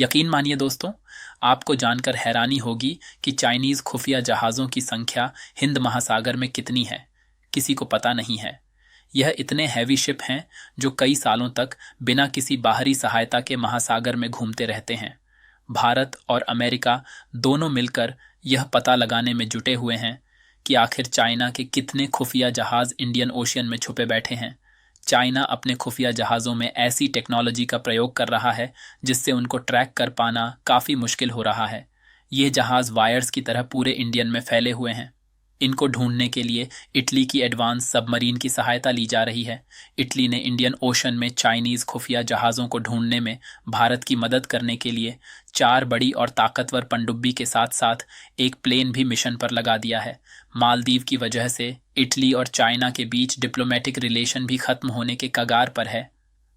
यकीन मानिए दोस्तों, आपको जानकर हैरानी होगी कि चाइनीज खुफिया जहाज़ों की संख्या हिंद महासागर में कितनी है। किसी को पता नहीं है। यह इतने हैवी शिप हैं जो कई सालों तक बिना किसी बाहरी सहायता के महासागर में घूमते रहते हैं। भारत और अमेरिका दोनों मिलकर यह पता लगाने में जुटे हुए हैं कि आखिर चाइना के कितने खुफिया जहाज इंडियन ओशियन में छुपे बैठे हैं। चाइना अपने खुफिया जहाज़ों में ऐसी टेक्नोलॉजी का प्रयोग कर रहा है जिससे उनको ट्रैक कर पाना काफ़ी मुश्किल हो रहा है। ये जहाज़ वायर्स की तरह पूरे इंडियन में फैले हुए हैं। इनको ढूंढने के लिए इटली की एडवांस सबमरीन की सहायता ली जा रही है। इटली ने इंडियन ओशन में चाइनीज खुफिया जहाज़ों को ढूंढने में भारत की मदद करने के लिए 4 बड़ी और ताकतवर पनडुब्बी के साथ साथ एक प्लेन भी मिशन पर लगा दिया है। मालदीव की वजह से इटली और चाइना के बीच डिप्लोमेटिक रिलेशन भी खत्म होने के कगार पर है।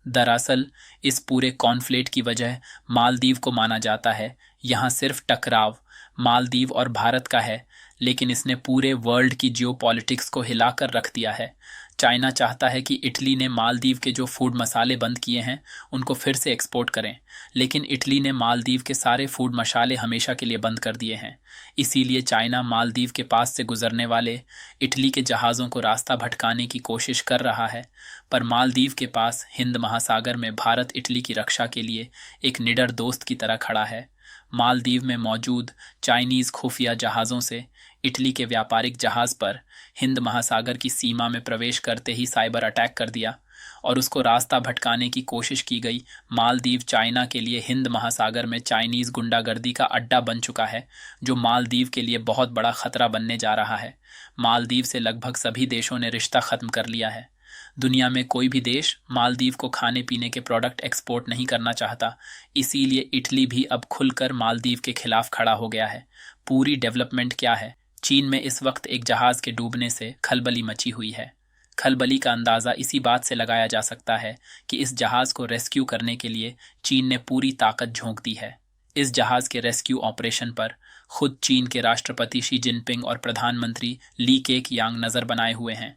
दरअसल इस पूरे कॉन्फ्लिक्ट की वजह मालदीव को माना जाता है। यहाँ सिर्फ टकराव मालदीव और भारत का है, लेकिन इसने पूरे वर्ल्ड की जियोपॉलिटिक्स को हिलाकर रख दिया है। चाइना चाहता है कि इटली ने मालदीव के जो फूड मसाले बंद किए हैं उनको फिर से एक्सपोर्ट करें, लेकिन इटली ने मालदीव के सारे फूड मसाले हमेशा के लिए बंद कर दिए हैं। इसीलिए चाइना मालदीव के पास से गुजरने वाले इटली के जहाज़ों को रास्ता भटकाने की कोशिश कर रहा है। पर मालदीव के पास हिंद महासागर में भारत इटली की रक्षा के लिए एक निडर दोस्त की तरह खड़ा है। मालदीव में मौजूद चाइनीज खुफिया जहाज़ों से इटली के व्यापारिक जहाज़ पर हिंद महासागर की सीमा में प्रवेश करते ही साइबर अटैक कर दिया और उसको रास्ता भटकाने की कोशिश की गई। मालदीव चाइना के लिए हिंद महासागर में चाइनीज गुंडागर्दी का अड्डा बन चुका है, जो मालदीव के लिए बहुत बड़ा खतरा बनने जा रहा है। मालदीव से लगभग सभी देशों ने रिश्ता खत्म कर लिया है। दुनिया में कोई भी देश मालदीव को खाने पीने के प्रोडक्ट एक्सपोर्ट नहीं करना चाहता। इसीलिए इटली भी अब खुलकर मालदीव के खिलाफ खड़ा हो गया है। पूरी डेवलपमेंट क्या है? चीन में इस वक्त एक जहाज के डूबने से खलबली मची हुई है। खलबली का अंदाज़ा इसी बात से लगाया जा सकता है कि इस जहाज़ को रेस्क्यू करने के लिए चीन ने पूरी ताकत झोंक दी है। इस जहाज़ के रेस्क्यू ऑपरेशन पर खुद चीन के राष्ट्रपति शी जिनपिंग और प्रधानमंत्री ली केक यांग नज़र बनाए हुए हैं।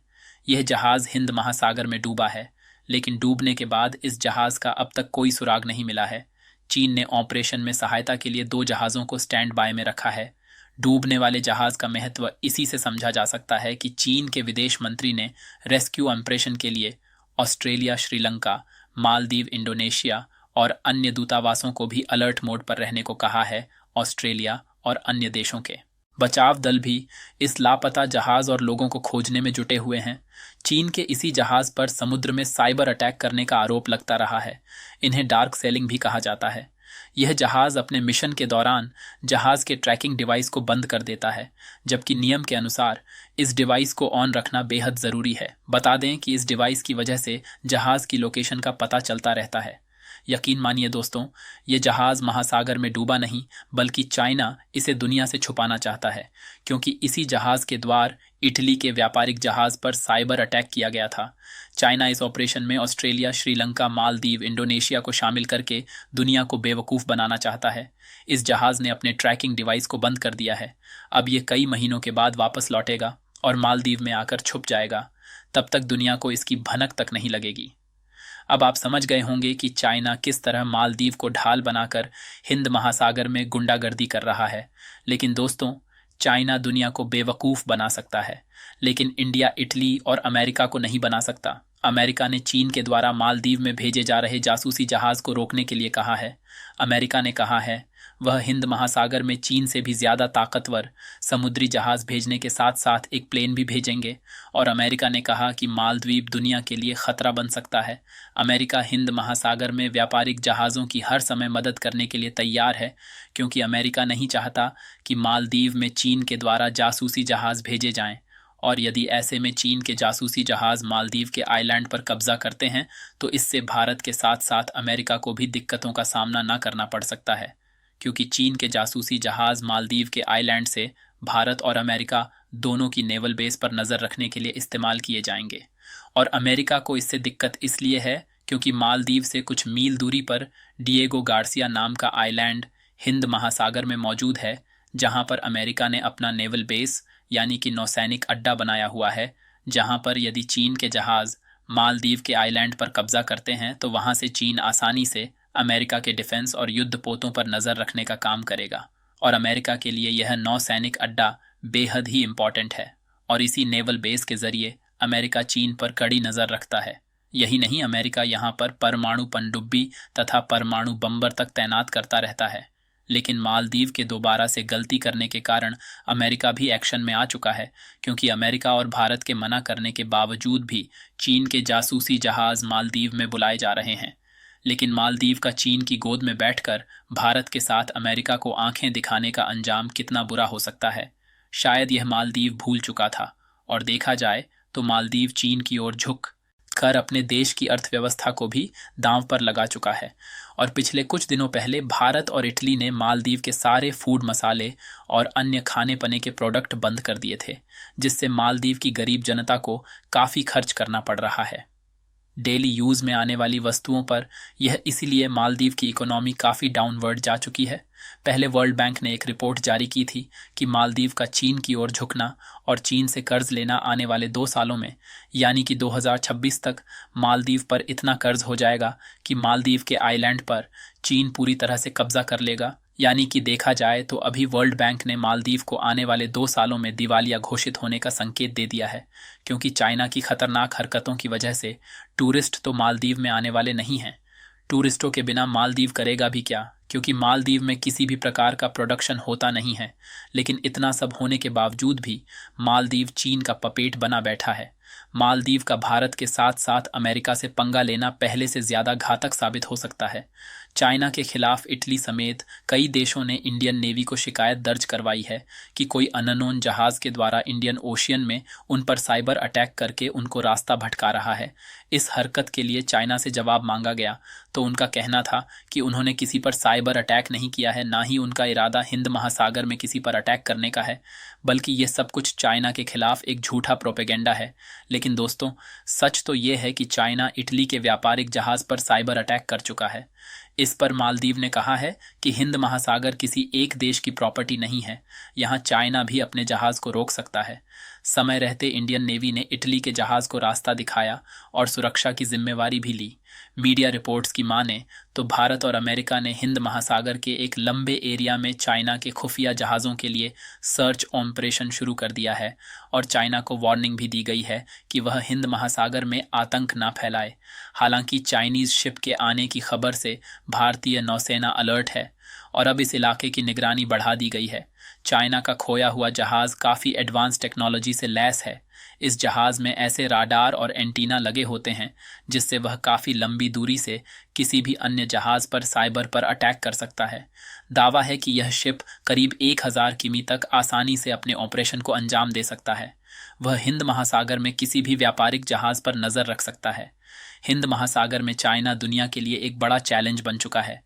यह जहाज़ हिंद महासागर में डूबा है, लेकिन डूबने के बाद इस जहाज़ का अब तक कोई सुराग नहीं मिला है। चीन ने ऑपरेशन में सहायता के लिए 2 जहाज़ों को स्टैंड बाय में रखा है। डूबने वाले जहाज़ का महत्व इसी से समझा जा सकता है कि चीन के विदेश मंत्री ने रेस्क्यू ऑपरेशन के लिए ऑस्ट्रेलिया, श्रीलंका, मालदीव, इंडोनेशिया और अन्य दूतावासों को भी अलर्ट मोड पर रहने को कहा है। ऑस्ट्रेलिया और अन्य देशों के बचाव दल भी इस लापता जहाज और लोगों को खोजने में जुटे हुए हैं। चीन के इसी जहाज पर समुद्र में साइबर अटैक करने का आरोप लगता रहा है। इन्हें डार्क सेलिंग भी कहा जाता है। यह जहाज अपने मिशन के दौरान जहाज के ट्रैकिंग डिवाइस को बंद कर देता है, जबकि नियम के अनुसार इस डिवाइस को ऑन रखना बेहद ज़रूरी है। बता दें कि इस डिवाइस की वजह से जहाज की लोकेशन का पता चलता रहता है। यकीन मानिए दोस्तों, ये जहाज़ महासागर में डूबा नहीं, बल्कि चाइना इसे दुनिया से छुपाना चाहता है, क्योंकि इसी जहाज़ के द्वार इटली के व्यापारिक जहाज़ पर साइबर अटैक किया गया था। चाइना इस ऑपरेशन में ऑस्ट्रेलिया, श्रीलंका, मालदीव, इंडोनेशिया को शामिल करके दुनिया को बेवकूफ़ बनाना चाहता है। इस जहाज़ ने अपने ट्रैकिंग डिवाइस को बंद कर दिया है। अब ये कई महीनों के बाद वापस लौटेगा और मालदीव में आकर छुप जाएगा। तब तक दुनिया को इसकी भनक तक नहीं लगेगी। अब आप समझ गए होंगे कि चाइना किस तरह मालदीव को ढाल बनाकर हिंद महासागर में गुंडागर्दी कर रहा है। लेकिन दोस्तों, चाइना दुनिया को बेवकूफ़ बना सकता है, लेकिन इंडिया, इटली और अमेरिका को नहीं बना सकता। अमेरिका ने चीन के द्वारा मालदीव में भेजे जा रहे जासूसी जहाज़ को रोकने के लिए कहा है। अमेरिका ने कहा है वह हिंद महासागर में चीन से भी ज़्यादा ताकतवर समुद्री जहाज़ भेजने के साथ साथ एक प्लेन भी भेजेंगे। और अमेरिका ने कहा कि मालदीव दुनिया के लिए ख़तरा बन सकता है। अमेरिका हिंद महासागर में व्यापारिक जहाज़ों की हर समय मदद करने के लिए तैयार है, क्योंकि अमेरिका नहीं चाहता कि मालदीव में चीन के द्वारा जासूसी जहाज़ भेजे जाएं। और यदि ऐसे में चीन के जासूसी जहाज़ मालदीव के आइलैंड पर कब्जा करते हैं तो इससे भारत के साथ साथ अमेरिका को भी दिक्कतों का सामना न करना पड़ सकता है, क्योंकि चीन के जासूसी जहाज़ मालदीव के आइलैंड से भारत और अमेरिका दोनों की नेवल बेस पर नज़र रखने के लिए इस्तेमाल किए जाएंगे। और अमेरिका को इससे दिक्कत इसलिए है क्योंकि मालदीव से कुछ मील दूरी पर डिएगो गार्सिया नाम का आइलैंड हिंद महासागर में मौजूद है, जहां पर अमेरिका ने अपना नेवल बेस यानी कि नौसैनिक अड्डा बनाया हुआ है, जहां पर यदि चीन के जहाज़ मालदीव के आइलैंड पर कब्जा करते हैं तो वहां से चीन आसानी से अमेरिका के डिफेंस और युद्ध पोतों पर नजर रखने का काम करेगा, और अमेरिका के लिए यह नौसैनिक अड्डा बेहद ही इम्पोर्टेंट है। और इसी नेवल बेस के जरिए अमेरिका चीन पर कड़ी नजर रखता है। यही नहीं, अमेरिका यहाँ पर परमाणु पनडुब्बी तथा परमाणु बम्बर तक तैनात करता रहता है। लेकिन मालदीव के दोबारा से गलती करने के कारण अमेरिका भी एक्शन में आ चुका है, क्योंकि अमेरिका और भारत के मना करने के बावजूद भी चीन के जासूसी जहाज मालदीव में बुलाए जा रहे हैं। लेकिन मालदीव का चीन की गोद में बैठकर भारत के साथ अमेरिका को आंखें दिखाने का अंजाम कितना बुरा हो सकता है, शायद यह मालदीव भूल चुका था। और देखा जाए तो मालदीव चीन की ओर झुक कर अपने देश की अर्थव्यवस्था को भी दांव पर लगा चुका है। और पिछले कुछ दिनों पहले भारत और इटली ने मालदीव के सारे फूड मसाले और अन्य खाने पने के प्रोडक्ट बंद कर दिए थे, जिससे मालदीव की गरीब जनता को काफ़ी खर्च करना पड़ रहा है। डेली यूज़ में आने वाली वस्तुओं पर यह इसीलिए मालदीव की इकोनॉमी काफ़ी डाउनवर्ड जा चुकी है। पहले वर्ल्ड बैंक ने एक रिपोर्ट जारी की थी कि मालदीव का चीन की ओर झुकना और चीन से कर्ज लेना आने वाले 2 सालों में, यानी कि 2026 तक मालदीव पर इतना कर्ज हो जाएगा कि मालदीव के आइलैंड पर चीन पूरी तरह से कब्जा कर लेगा। यानी कि देखा जाए तो अभी वर्ल्ड बैंक ने मालदीव को आने वाले 2 सालों में दिवालिया घोषित होने का संकेत दे दिया है, क्योंकि चाइना की खतरनाक हरकतों की वजह से टूरिस्ट तो मालदीव में आने वाले नहीं हैं। टूरिस्टों के बिना मालदीव करेगा भी क्या, क्योंकि मालदीव में किसी भी प्रकार का प्रोडक्शन होता नहीं है। लेकिन इतना सब होने के बावजूद भी मालदीव चीन का पपेट बना बैठा है। मालदीव का भारत के साथ साथ अमेरिका से पंगा लेना पहले से ज्यादा घातक साबित हो सकता है। चाइना के खिलाफ इटली समेत कई देशों ने इंडियन नेवी को शिकायत दर्ज करवाई है कि कोई अननोन जहाज के द्वारा इंडियन ओशियन में उन पर साइबर अटैक करके उनको रास्ता भटका रहा है। इस हरकत के लिए चाइना से जवाब मांगा गया तो उनका कहना था कि उन्होंने किसी पर साइबर अटैक नहीं किया है, ना ही उनका इरादा हिंद महासागर में किसी पर अटैक करने का है, बल्कि ये सब कुछ चाइना के खिलाफ एक झूठा प्रोपेगेंडा है। लेकिन दोस्तों, सच तो ये है कि चाइना इटली के व्यापारिक जहाज पर साइबर अटैक कर चुका है। इस पर मालदीव ने कहा है कि हिंद महासागर किसी एक देश की प्रॉपर्टी नहीं है, यहाँ चाइना भी अपने जहाज को रोक सकता है। समय रहते इंडियन नेवी ने इटली के जहाज को रास्ता दिखाया और सुरक्षा की जिम्मेवारी भी ली। मीडिया रिपोर्ट्स की माने तो भारत और अमेरिका ने हिंद महासागर के एक लंबे एरिया में चाइना के खुफिया जहाज़ों के लिए सर्च ऑपरेशन शुरू कर दिया है, और चाइना को वार्निंग भी दी गई है कि वह हिंद महासागर में आतंक ना फैलाए। हालांकि चाइनीज शिप के आने की खबर से भारतीय नौसेना अलर्ट है और अब इस इलाके की निगरानी बढ़ा दी गई है। चाइना का खोया हुआ जहाज काफ़ी एडवांस टेक्नोलॉजी से लैस है। इस जहाज में ऐसे राडार और एंटीना लगे होते हैं जिससे वह काफ़ी लंबी दूरी से किसी भी अन्य जहाज पर साइबर पर अटैक कर सकता है। दावा है कि यह शिप करीब 1000 किमी तक आसानी से अपने ऑपरेशन को अंजाम दे सकता है। वह हिंद महासागर में किसी भी व्यापारिक जहाज पर नज़र रख सकता है। हिंद महासागर में चाइना दुनिया के लिए एक बड़ा चैलेंज बन चुका है।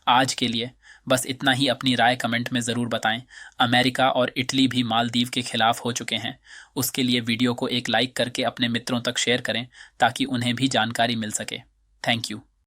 आज के लिए बस इतना ही। अपनी राय कमेंट में ज़रूर बताएं। अमेरिका और इटली भी मालदीव के खिलाफ हो चुके हैं। उसके लिए वीडियो को एक लाइक करके अपने मित्रों तक शेयर करें ताकि उन्हें भी जानकारी मिल सके। Thank you.